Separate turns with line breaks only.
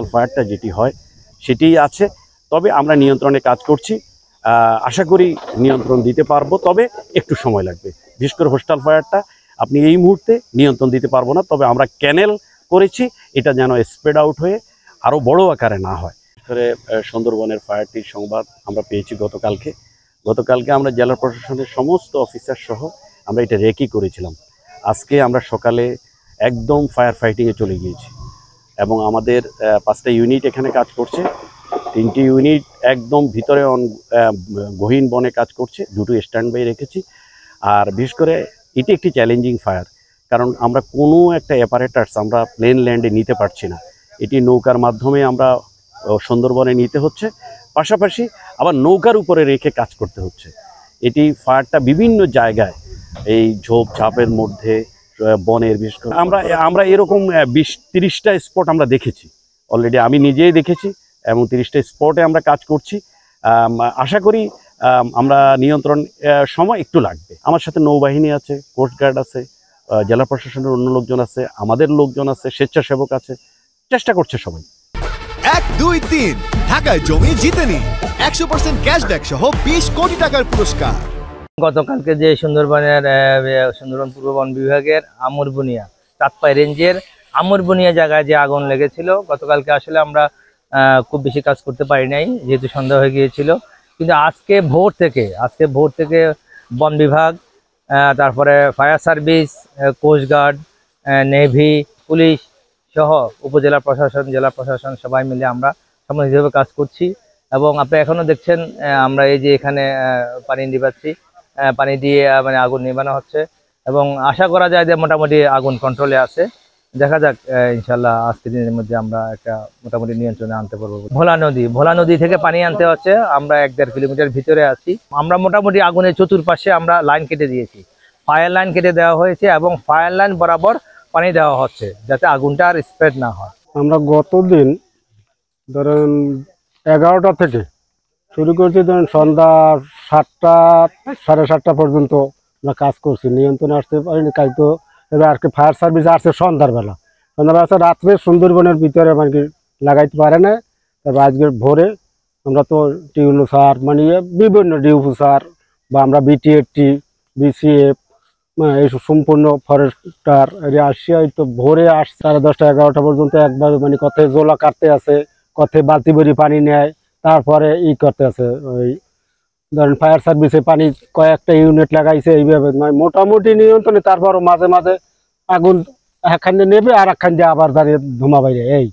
হোস্টাল ফায়ারটা যেটি হয় সেটিই আছে। তবে আমরা নিয়ন্ত্রণে কাজ করছি, আশা করি নিয়ন্ত্রণ দিতে পারবো, তবে একটু সময় লাগবে। বিশেষ করে হোস্টাল ফায়ারটা আপনি এই মুহূর্তে নিয়ন্ত্রণ দিতে পারবো না, তবে আমরা ক্যানেল করেছি, এটা যেন স্প্রেড আউট হয়ে আরও বড় আকারে না হয়। করে সুন্দরবনের ফায়ারটির সংবাদ আমরা পেয়েছি গতকালকে আমরা জেলা প্রশাসনের সমস্ত অফিসার সহ আমরা এটা রেকি করেছিলাম। আজকে আমরা সকালে একদম ফায়ার ফাইটিংয়ে চলে গিয়েছি এবং আমাদের 5টা ইউনিট এখানে কাজ করছে। 3টি ইউনিট একদম ভিতরে গহীন বনে কাজ করছে, 2টো স্ট্যান্ড বাই রেখেছি। আর বিশেষ করে এটি একটি চ্যালেঞ্জিং ফায়ার, কারণ আমরা কোনো একটা অ্যাপারেটাস আমরা প্লেন ল্যান্ডে নিতে পারছি না। এটি নৌকার মাধ্যমে আমরা সুন্দরবনে নিতে হচ্ছে, পাশাপাশি আবার নৌকার উপরে রেখে কাজ করতে হচ্ছে। এটি ফায়ারটা বিভিন্ন জায়গায় এই ঝোপঝাপের মধ্যে বনের, বিশেষ করে আমরা এরকম 20-30টা স্পট আমরা দেখেছি অলরেডি, আমি নিজেই দেখেছি এবং 30টা স্পটে আমরা কাজ করছি। আশা করি আমরা নিয়ন্ত্রণ সময় একটু লাগবে। আমার সাথে নৌবাহিনী আছে, কোস্টগার্ড আছে, জেলা প্রশাসনের অন্য লোকজন আছে, আমাদের লোকজন আছে, স্বেচ্ছাসেবক আছে, চেষ্টা করছে সবাই।
1, 2, 3 ঢাকায় জমি জিতে নিন 100% ক্যাশব্যাক সহ 20 কোটি টাকার পুরস্কার।
গতকালকে যে সুন্দরবন পূর্ব বন বিভাগের আমরবুনিয়া চাঁদপাই রেঞ্জের আমরবুনিয়া জায়গায় যে আগুন লেগেছিল, গতকালকে আসলে আমরা খুব বেশি কাজ করতে পারি নাই, যেহেতু সন্ধ্যা হয়ে গিয়েছিল। কিন্তু আজকে ভোর থেকে বন বিভাগ, তারপরে fire service, coastguard, navy, police সহ উপজেলা প্রশাসন, জেলা প্রশাসন সবাই মিলে আমরা সম্মিলিতভাবে কাজ করছি। এবং আপনি এখনও দেখছেন আমরা এই যে এখানে পানি দিবাচ্ছি, পানি দিয়ে মানে আগুন নিবানো হচ্ছে এবং আশা করা যায় যে মোটামুটি আগুন কন্ট্রোলে আছে। দেখা যাক, ইনশাল্লাহ আজকের দিনের মধ্যে আমরা একটা মোটামুটি নিয়ন্ত্রণে আনতে পারবো। ভোলা নদী থেকে পানি আনতে হচ্ছে, আমরা 1-1.5 কিলোমিটার ভিতরে আছি। আমরা মোটামুটি আগুনের চতুর্পাশে আমরা লাইন কেটে দিয়েছি, ফায়ার লাইন কেটে দেওয়া হয়েছে এবং ফায়ার লাইন বরাবর পানি দেওয়া হচ্ছে যাতে আগুনটা আর স্প্রেড না হয়।
আমরা গতদিন ধরেন 11টা থেকে শুরু করছি, ধরেন সন্ধ্যা 7টা 7:30 পর্যন্ত আমরা কাজ করছি, নিয়ন্ত্রণে আসতে পারিনি। কাজ তো এবার আজকে ফায়ার সার্ভিস আসছে সন্ধ্যাবেলা রাত্রে সুন্দরবনের ভিতরে মানে লাগাইতে পারে না। তারপর আজকের ভোরে আমরা তো টিউনো সার মানে বিভিন্ন ডিউপু সার বা আমরা BTAT, BCF এইসব সম্পূর্ণ ফরেস্টার আসছে, তো ভোরে 10:30 11টা পর্যন্ত একবার মানে কথায় জোলা কাটতে আছে, কথায় বালতি ভরি পানি নেয়, তারপরে করতে আছে। ওই ধরেন ফায়ার সার্ভিসে পানি কয়েকটা ইউনিট লাগাইছে, এইভাবে মানে মোটামুটি নিয়ন্ত্রণে। তারপরও মাঝে মাঝে আগুন একখান দিয়ে নেবে আর একখান দিয়ে আবার দাঁড়িয়ে ধোঁয়া বাইরে। এই